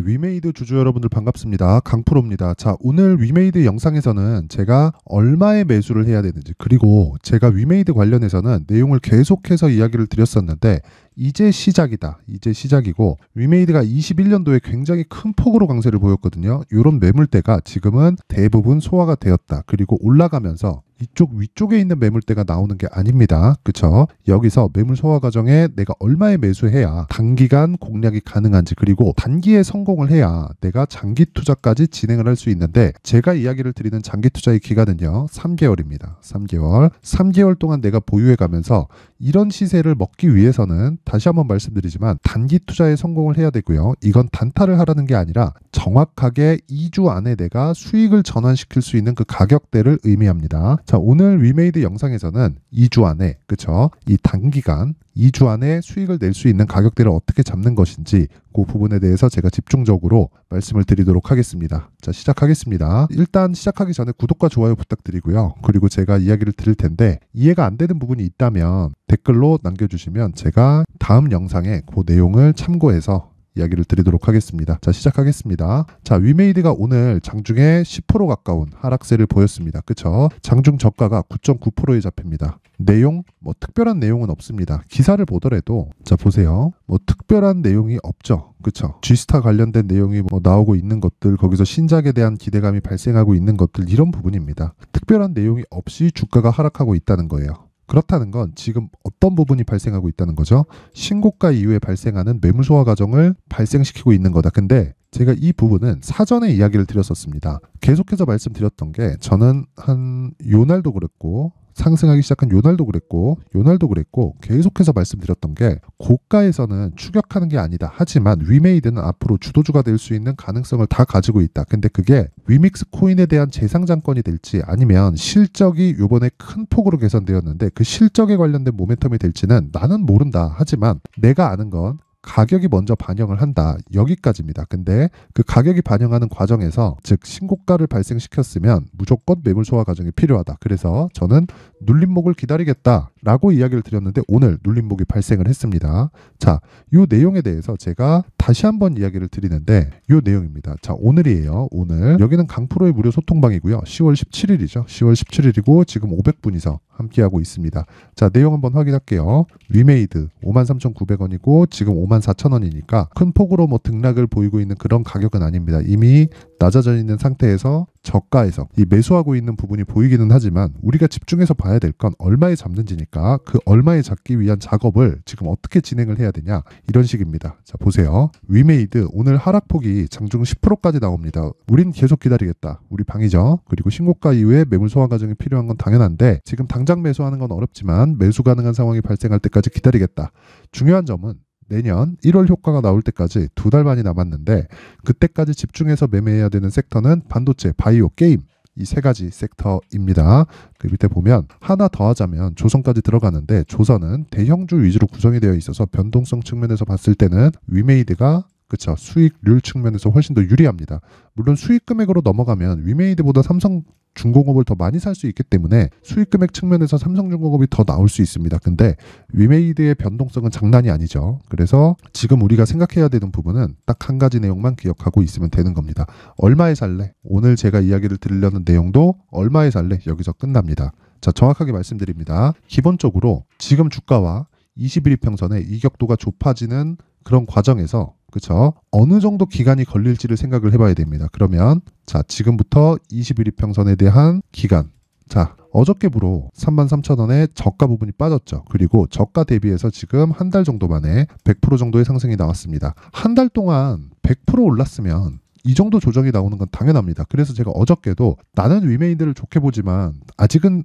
위메이드 주주 여러분들 반갑습니다. 강프로입니다. 자, 오늘 위메이드 영상에서는 제가 얼마에 매수를 해야 되는지, 그리고 제가 위메이드 관련해서는 내용을 계속해서 이야기를 드렸었는데 이제 시작이다. 이제 시작이고, 위메이드가 21년도에 굉장히 큰 폭으로 강세를 보였거든요. 이런 매물대가 지금은 대부분 소화가 되었다. 그리고 올라가면서 이쪽 위쪽에 있는 매물대가 나오는 게 아닙니다. 그쵸? 여기서 매물 소화 과정에 내가 얼마에 매수해야 단기간 공략이 가능한지, 그리고 단기에 성공을 해야 내가 장기 투자까지 진행을 할 수 있는데, 제가 이야기를 드리는 장기 투자의 기간은요 3개월입니다. 3개월 동안 내가 보유해 가면서 이런 시세를 먹기 위해서는 다시 한번 말씀드리지만 단기 투자에 성공을 해야 되고요. 이건 단타를 하라는 게 아니라 정확하게 2주 안에 내가 수익을 전환시킬 수 있는 그 가격대를 의미합니다. 자, 오늘 위메이드 영상에서는 2주 안에, 그쵸? 이 단기간 2주 안에 수익을 낼 수 있는 가격대를 어떻게 잡는 것인지 그 부분에 대해서 제가 집중적으로 말씀을 드리도록 하겠습니다. 자, 시작하겠습니다. 일단 시작하기 전에 구독과 좋아요 부탁드리고요. 그리고 제가 이야기를 드릴 텐데 이해가 안 되는 부분이 있다면 댓글로 남겨주시면 제가 다음 영상에 그 내용을 참고해서 이야기를 드리도록 하겠습니다. 자, 시작하겠습니다. 자, 위메이드가 오늘 장중에 10% 가까운 하락세를 보였습니다. 그쵸? 장중 저가가 9.9%에 잡힙니다. 내용, 특별한 내용은 없습니다. 기사를 보더라도, 자, 보세요. 특별한 내용이 없죠. 그쵸? G스타 관련된 내용이 나오고 있는 것들, 거기서 신작에 대한 기대감이 발생하고 있는 것들, 이런 부분입니다. 특별한 내용이 없이 주가가 하락하고 있다는 거예요. 그렇다는 건 지금 어떤 부분이 발생하고 있다는 거죠? 신고가 이후에 발생하는 매물 소화 과정을 발생시키고 있는 거다. 근데 제가 이 부분은 사전에 이야기를 드렸었습니다. 계속해서 말씀드렸던 게, 저는 한 요날도 그랬고, 상승하기 시작한 요날도 그랬고 계속해서 말씀드렸던 게, 고가에서는 추격하는 게 아니다. 하지만 위메이드는 앞으로 주도주가 될 수 있는 가능성을 다 가지고 있다. 근데 그게 위믹스 코인에 대한 재상장권이 될지, 아니면 실적이 요번에 큰 폭으로 개선되었는데 그 실적에 관련된 모멘텀이 될지는 나는 모른다. 하지만 내가 아는 건 가격이 먼저 반영을 한다. 여기까지입니다. 근데 그 가격이 반영하는 과정에서, 즉 신고가를 발생시켰으면 무조건 매물 소화 과정이 필요하다. 그래서 저는 눌림목을 기다리겠다라고 이야기를 드렸는데 오늘 눌림목이 발생을 했습니다. 자, 이 내용에 대해서 제가 다시 한번 이야기를 드리는데 이 내용입니다. 자, 오늘이에요. 오늘 여기는 강프로의 무료 소통방이고요. 10월 17일이죠. 10월 17일이고 지금 500분이서 함께하고 있습니다. 자, 내용 한번 확인할게요. 위메이드 53,900원이고 지금 54,000원이니까 큰 폭으로 등락을 보이고 있는 그런 가격은 아닙니다. 이미 낮아져 있는 상태에서 저가에서 이 매수하고 있는 부분이 보이기는 하지만 우리가 집중해서 봐야 될 건 얼마에 잡는지니까, 그 얼마에 잡기 위한 작업을 지금 어떻게 진행을 해야 되냐, 이런 식입니다. 자, 보세요. 위메이드 오늘 하락폭이 장중 10%까지 나옵니다. 우린 계속 기다리겠다. 우리 방이죠. 그리고 신고가 이후에 매물 소화 과정이 필요한 건 당연한데 지금 당장 매수하는 건 어렵지만 매수 가능한 상황이 발생할 때까지 기다리겠다. 중요한 점은 내년 1월 효과가 나올 때까지 2달 반이 남았는데 그때까지 집중해서 매매해야 되는 섹터는 반도체, 바이오, 게임, 이 3가지 섹터입니다. 그 밑에 보면 하나 더 하자면 조선까지 들어가는데, 조선은 대형주 위주로 구성이 되어 있어서 변동성 측면에서 봤을 때는 위메이드가, 그쵸, 수익률 측면에서 훨씬 더 유리합니다. 물론 수익 금액으로 넘어가면 위메이드보다 삼성중공업을 더 많이 살 수 있기 때문에 수익 금액 측면에서 삼성중공업이 더 나올 수 있습니다. 근데 위메이드의 변동성은 장난이 아니죠. 그래서 지금 우리가 생각해야 되는 부분은 딱 한 가지 내용만 기억하고 있으면 되는 겁니다. 얼마에 살래? 오늘 제가 이야기를 드리려는 내용도 얼마에 살래? 여기서 끝납니다. 자, 정확하게 말씀드립니다. 기본적으로 지금 주가와 21이평선의 이격도가 좁아지는 그런 과정에서, 그쵸, 어느 정도 기간이 걸릴지를 생각을 해봐야 됩니다. 그러면 자, 지금부터 21이평선에 대한 기간, 자, 어저께부로 33,000원의 저가 부분이 빠졌죠. 그리고 저가 대비해서 지금 한 달 정도 만에 100% 정도의 상승이 나왔습니다. 한 달 동안 100% 올랐으면 이 정도 조정이 나오는 건 당연합니다. 그래서 제가 어저께도 나는 위메이드를 좋게 보지만 아직은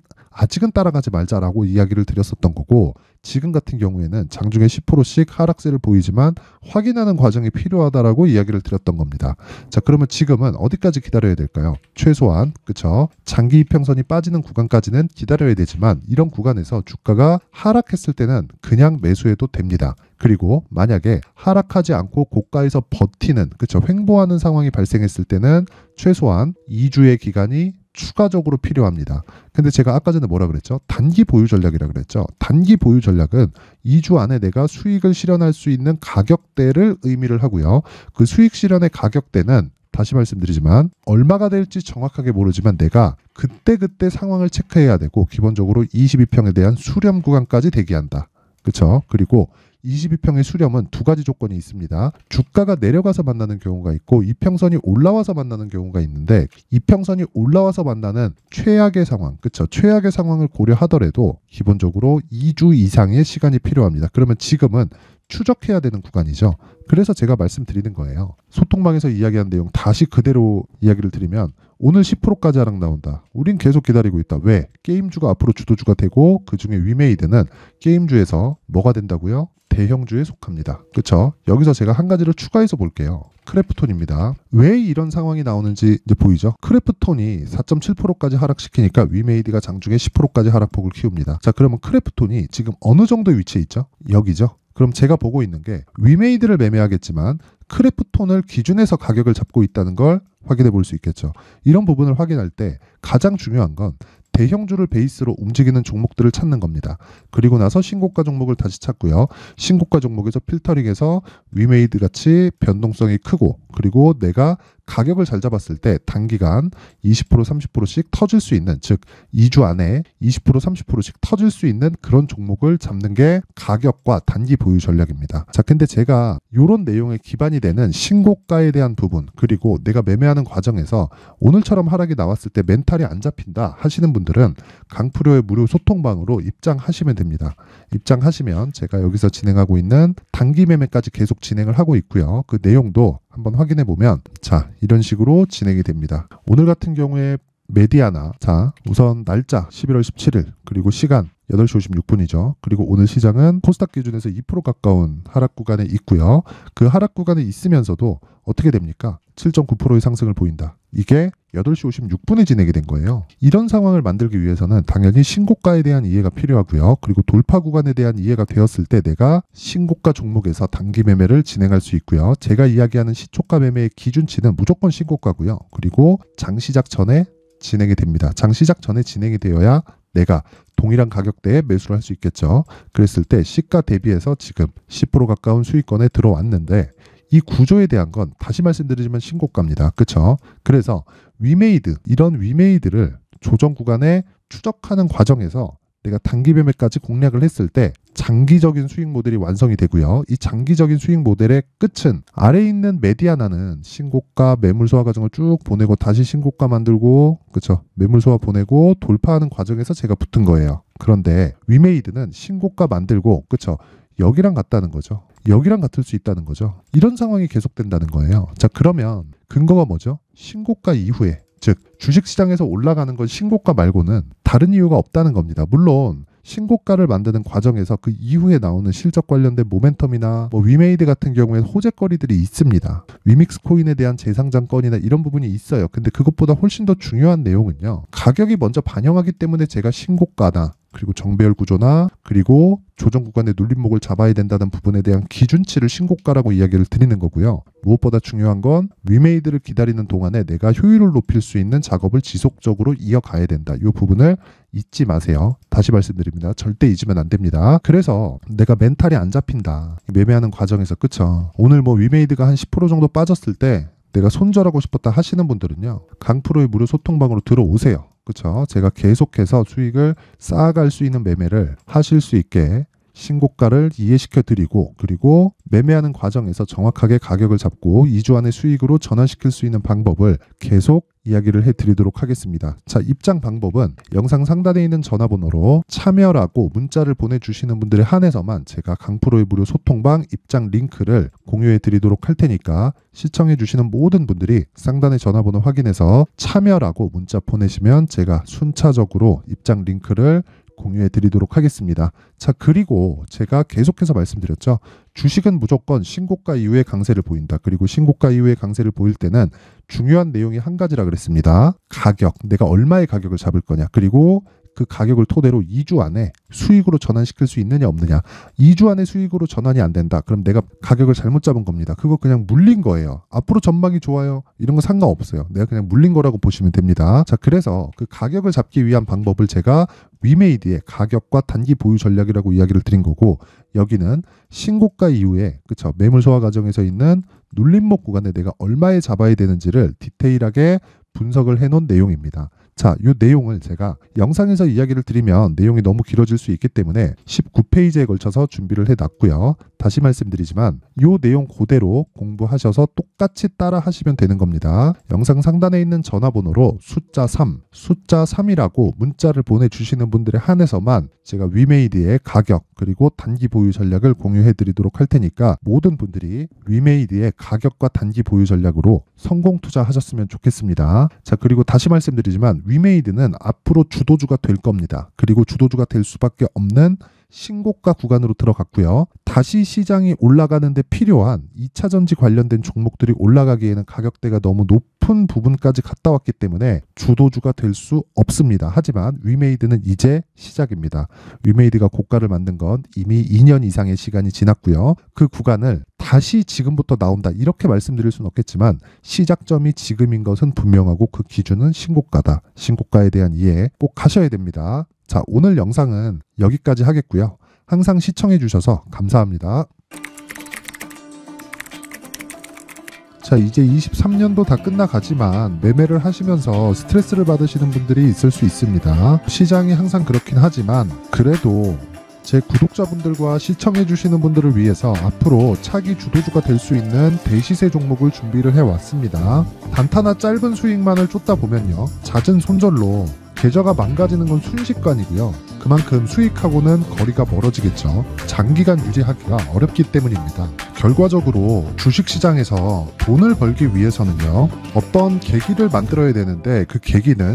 따라가지 말자라고 이야기를 드렸었던 거고, 지금 같은 경우에는 장중에 10%씩 하락세를 보이지만 확인하는 과정이 필요하다라고 이야기를 드렸던 겁니다. 자, 그러면 지금은 어디까지 기다려야 될까요? 최소한, 그쵸, 장기 이평선이 빠지는 구간까지는 기다려야 되지만 이런 구간에서 주가가 하락했을 때는 그냥 매수해도 됩니다. 그리고 만약에 하락하지 않고 고가에서 버티는, 그쵸, 횡보하는 상황이 발생했을 때는 최소한 2주의 기간이 추가적으로 필요합니다. 근데 제가 아까 전에 뭐라 그랬죠? 단기 보유 전략이라 그랬죠. 단기 보유 전략은 2주 안에 내가 수익을 실현할 수 있는 가격대를 의미를 하고요. 그 수익 실현의 가격대는 다시 말씀드리지만 얼마가 될지 정확하게 모르지만 내가 그때그때 상황을 체크해야 되고 기본적으로 22평에 대한 수렴 구간까지 대기한다. 그렇죠? 그리고 22평의 수렴은 두 가지 조건이 있습니다. 주가가 내려가서 만나는 경우가 있고 이평선이 올라와서 만나는 경우가 있는데 이평선이 올라와서 만나는 최악의 상황, 그렇죠? 최악의 상황을 고려하더라도 기본적으로 2주 이상의 시간이 필요합니다. 그러면 지금은 추적해야 되는 구간이죠. 그래서 제가 말씀드리는 거예요. 소통방에서 이야기한 내용 다시 그대로 이야기를 드리면 오늘 10%까지 하락 나온다. 우린 계속 기다리고 있다. 왜? 게임주가 앞으로 주도주가 되고 그중에 위메이드는 게임주에서 뭐가 된다고요? 대형주에 속합니다. 그렇죠? 여기서 제가 한 가지를 추가해서 볼게요. 크래프톤입니다. 왜 이런 상황이 나오는지 이제 보이죠? 크래프톤이 4.7%까지 하락시키니까 위메이드가 장중에 10%까지 하락폭을 키웁니다. 자, 그러면 크래프톤이 지금 어느 정도 위치에 있죠? 여기죠? 그럼 제가 보고 있는 게 위메이드를 매매하겠지만 크래프톤을 기준해서 가격을 잡고 있다는 걸 확인해 볼 수 있겠죠. 이런 부분을 확인할 때 가장 중요한 건 대형주를 베이스로 움직이는 종목들을 찾는 겁니다. 그리고 나서 신고가 종목을 다시 찾고요. 신고가 종목에서 필터링해서 위메이드 같이 변동성이 크고 그리고 내가 가격을 잘 잡았을 때 단기간 20% 30%씩 터질 수 있는, 즉 2주 안에 20% 30%씩 터질 수 있는 그런 종목을 잡는 게 가격과 단기 보유 전략입니다. 자, 근데 제가 이런 내용에 기반이 되는 신고가에 대한 부분 그리고 내가 매매하는 과정에서 오늘처럼 하락이 나왔을 때 멘탈이 안 잡힌다 하시는 분들은 강프로의 무료 소통방으로 입장하시면 됩니다. 입장하시면 제가 여기서 진행하고 있는 단기 매매까지 계속 진행을 하고 있고요. 그 내용도 한번 확인해 보면 자, 이런 식으로 진행이 됩니다. 오늘 같은 경우에 메디아나, 자, 우선 날짜 11월 17일 그리고 시간 8시 56분이죠. 그리고 오늘 시장은 코스닥 기준에서 2% 가까운 하락 구간에 있고요. 그 하락 구간에 있으면서도 어떻게 됩니까? 7.9%의 상승을 보인다. 이게 8시 56분에 진행이 된 거예요. 이런 상황을 만들기 위해서는 당연히 신고가에 대한 이해가 필요하고요. 그리고 돌파 구간에 대한 이해가 되었을 때 내가 신고가 종목에서 단기 매매를 진행할 수 있고요. 제가 이야기하는 시초가 매매의 기준치는 무조건 신고가고요. 그리고 장시작 전에 진행이 됩니다. 장시작 전에 진행이 되어야 내가 동일한 가격대에 매수를 할 수 있겠죠. 그랬을 때 시가 대비해서 지금 10% 가까운 수익권에 들어왔는데 이 구조에 대한 건 다시 말씀드리지만 신고가입니다. 그렇죠? 그래서 위메이드, 이런 위메이드를 조정 구간에 추적하는 과정에서 내가 단기 매매까지 공략을 했을 때 장기적인 수익 모델이 완성이 되고요. 이 장기적인 수익 모델의 끝은 아래에 있는 메디아나는 신고가 매물 소화 과정을 쭉 보내고 다시 신고가 만들고, 그렇죠? 매물 소화 보내고 돌파하는 과정에서 제가 붙은 거예요. 그런데 위메이드는 신고가 만들고, 그렇죠? 여기랑 같다는 거죠. 여기랑 같을 수 있다는 거죠. 이런 상황이 계속된다는 거예요. 자, 그러면 근거가 뭐죠? 신고가 이후에, 즉 주식시장에서 올라가는 건 신고가 말고는 다른 이유가 없다는 겁니다. 물론 신고가를 만드는 과정에서 그 이후에 나오는 실적 관련된 모멘텀이나 뭐 위메이드 같은 경우에는 호재거리들이 있습니다. 위믹스 코인에 대한 재상장 건이나 이런 부분이 있어요. 근데 그것보다 훨씬 더 중요한 내용은요, 가격이 먼저 반영하기 때문에 제가 신고가나 그리고 정배열 구조나 그리고 조정 구간의 눌림목을 잡아야 된다는 부분에 대한 기준치를 신고가라고 이야기를 드리는 거고요. 무엇보다 중요한 건 위메이드를 기다리는 동안에 내가 효율을 높일 수 있는 작업을 지속적으로 이어가야 된다. 이 부분을 잊지 마세요. 다시 말씀드립니다. 절대 잊으면 안 됩니다. 그래서 내가 멘탈이 안 잡힌다. 매매하는 과정에서, 그쵸? 오늘 뭐 위메이드가 한 10% 정도 빠졌을 때 내가 손절하고 싶었다 하시는 분들은요, 강프로의 무료 소통방으로 들어오세요. 그렇죠? 제가 계속해서 수익을 쌓아갈 수 있는 매매를 하실 수 있게 신고가를 이해시켜 드리고, 그리고 매매하는 과정에서 정확하게 가격을 잡고 2주 안에 수익으로 전환시킬 수 있는 방법을 계속 이야기를 해드리도록 하겠습니다. 자, 입장 방법은 영상 상단에 있는 전화번호로 참여라고 문자를 보내주시는 분들에 한해서만 제가 강프로의 무료 소통방 입장 링크를 공유해 드리도록 할 테니까 시청해 주시는 모든 분들이 상단의 전화번호 확인해서 참여라고 문자 보내시면 제가 순차적으로 입장 링크를 공유해 드리도록 하겠습니다. 자, 그리고 제가 계속해서 말씀드렸죠. 주식은 무조건 신고가 이후에 강세를 보인다. 그리고 신고가 이후에 강세를 보일 때는 중요한 내용이 한 가지라 그랬습니다. 가격, 내가 얼마의 가격을 잡을 거냐. 그리고 그 가격을 토대로 2주 안에 수익으로 전환시킬 수 있느냐 없느냐. 2주 안에 수익으로 전환이 안 된다. 그럼 내가 가격을 잘못 잡은 겁니다. 그거 그냥 물린 거예요. 앞으로 전망이 좋아요. 이런 거 상관없어요. 내가 그냥 물린 거라고 보시면 됩니다. 자, 그래서 그 가격을 잡기 위한 방법을 제가 위메이드의 가격과 단기 보유 전략이라고 이야기를 드린 거고, 여기는 신고가 이후에 그쵸 매물 소화 과정에서 있는 눌림목 구간에 내가 얼마에 잡아야 되는지를 디테일하게 분석을 해놓은 내용입니다. 자, 이 내용을 제가 영상에서 이야기를 드리면 내용이 너무 길어질 수 있기 때문에 19페이지에 걸쳐서 준비를 해놨고요. 다시 말씀드리지만 이 내용 그대로 공부하셔서 똑같이 따라 하시면 되는 겁니다. 영상 상단에 있는 전화번호로 숫자 3이라고 문자를 보내주시는 분들에 한해서만 제가 위메이드의 가격 그리고 단기 보유 전략을 공유해 드리도록 할 테니까 모든 분들이 위메이드의 가격과 단기 보유 전략으로 성공 투자하셨으면 좋겠습니다. 자, 그리고 다시 말씀드리지만 위메이드는 앞으로 주도주가 될 겁니다. 그리고 주도주가 될 수밖에 없는 신고가 구간으로 들어갔고요. 다시 시장이 올라가는 데 필요한 2차전지 관련된 종목들이 올라가기에는 가격대가 너무 높은 부분까지 갔다 왔기 때문에 주도주가 될 수 없습니다. 하지만 위메이드는 이제 시작입니다. 위메이드가 고가를 만든 건 이미 2년 이상의 시간이 지났고요. 그 구간을 다시 지금부터 나온다 이렇게 말씀드릴 수는 없겠지만 시작점이 지금인 것은 분명하고 그 기준은 신고가다. 신고가에 대한 이해 꼭 하셔야 됩니다. 자, 오늘 영상은 여기까지 하겠고요. 항상 시청해 주셔서 감사합니다. 자, 이제 23년도 다 끝나가지만 매매를 하시면서 스트레스를 받으시는 분들이 있을 수 있습니다. 시장이 항상 그렇긴 하지만 그래도 제 구독자분들과 시청해 주시는 분들을 위해서 앞으로 차기 주도주가 될 수 있는 대시세 종목을 준비를 해왔습니다. 단타나 짧은 수익만을 쫓다 보면요, 잦은 손절로 계좌가 망가지는 건 순식간이고요. 그만큼 수익하고는 거리가 멀어지겠죠. 장기간 유지하기가 어렵기 때문입니다. 결과적으로 주식시장에서 돈을 벌기 위해서는요, 어떤 계기를 만들어야 되는데 그 계기는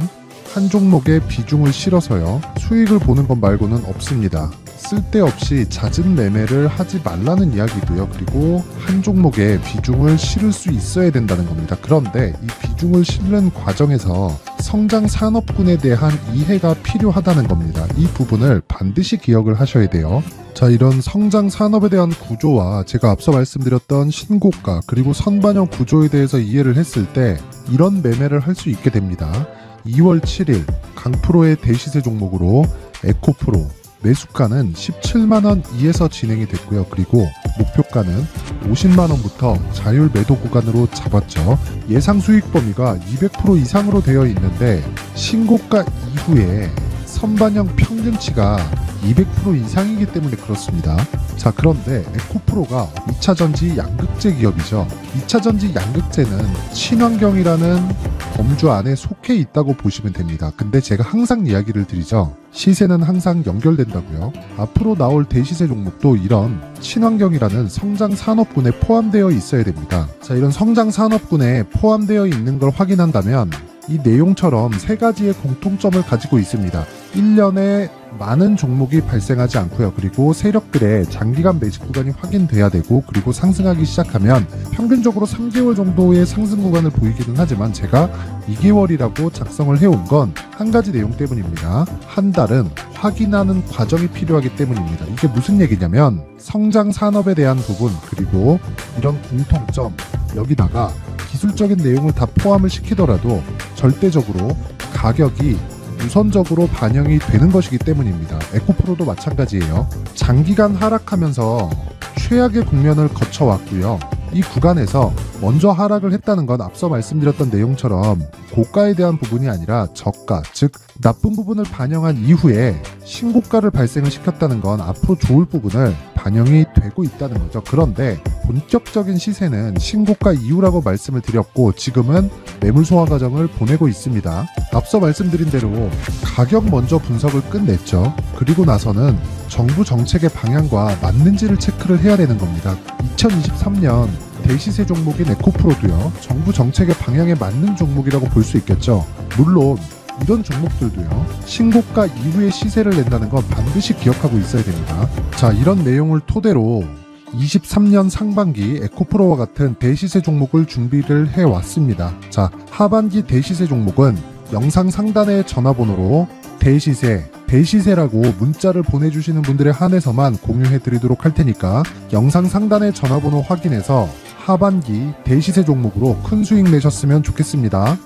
한 종목에 비중을 실어서요, 수익을 보는 것 말고는 없습니다. 쓸데없이 잦은 매매를 하지 말라는 이야기고요. 그리고 한 종목에 비중을 실을 수 있어야 된다는 겁니다. 그런데 이 비중을 실는 과정에서 성장 산업군에 대한 이해가 필요하다는 겁니다. 이 부분을 반드시 기억을 하셔야 돼요. 자, 이런 성장 산업에 대한 구조와 제가 앞서 말씀드렸던 신고가 그리고 선반영 구조에 대해서 이해를 했을 때 이런 매매를 할 수 있게 됩니다. 2월 7일 강프로의 대시세 종목으로 에코프로 매수가는 17만원 이에서 진행이 됐고요. 그리고 목표가는 50만원부터 자율 매도 구간으로 잡았죠. 예상 수익 범위가 200% 이상으로 되어 있는데 신고가 이후에 선반영 평균치가 200% 이상이기 때문에 그렇습니다. 자, 그런데 에코프로가 2차전지 양극재 기업이죠. 2차전지 양극재는 친환경이라는 범주 안에 속해 있다고 보시면 됩니다. 근데 제가 항상 이야기를 드리죠. 시세는 항상 연결된다고요. 앞으로 나올 대시세 종목도 이런 친환경이라는 성장 산업군에 포함되어 있어야 됩니다. 자, 이런 성장 산업군에 포함되어 있는 걸 확인한다면 이 내용처럼 세 가지의 공통점을 가지고 있습니다. 1년에 많은 종목이 발생하지 않고요. 그리고 세력들의 장기간 매집 구간이 확인돼야 되고, 그리고 상승하기 시작하면 평균적으로 3개월 정도의 상승 구간을 보이기는 하지만 제가 2개월이라고 작성을 해온 건 한 가지 내용 때문입니다. 한 달은 확인하는 과정이 필요하기 때문입니다. 이게 무슨 얘기냐면 성장 산업에 대한 부분 그리고 이런 공통점, 여기다가 기술적인 내용을 다 포함을 시키더라도 절대적으로 가격이 우선적으로 반영이 되는 것이기 때문입니다. 에코프로도 마찬가지예요. 장기간 하락하면서 최악의 국면을 거쳐왔고요. 이 구간에서 먼저 하락을 했다는 건 앞서 말씀드렸던 내용처럼 고가에 대한 부분이 아니라 저가, 즉 나쁜 부분을 반영한 이후에 신고가를 발생을 시켰다는 건 앞으로 좋을 부분을 반영이 되고 있다는 거죠. 그런데 본격적인 시세는 신고가 이후라고 말씀을 드렸고 지금은 매물 소화 과정을 보내고 있습니다. 앞서 말씀드린 대로 가격 먼저 분석을 끝냈죠. 그리고 나서는 정부 정책의 방향과 맞는지를 체크를 해야 되는 겁니다. 2023년 대시세 종목인 에코프로도요, 정부 정책의 방향에 맞는 종목이라고 볼 수 있겠죠. 물론 이런 종목들도요, 신고가 이후에 시세를 낸다는 건 반드시 기억하고 있어야 됩니다. 자, 이런 내용을 토대로 23년 상반기 에코프로와 같은 대시세 종목을 준비를 해왔습니다. 자, 하반기 대시세 종목은 영상 상단의 전화번호로 대시세, 대시세라고 문자를 보내주시는 분들에 한해서만 공유해드리도록 할 테니까 영상 상단의 전화번호 확인해서 하반기 대시세 종목으로 큰 수익 내셨으면 좋겠습니다.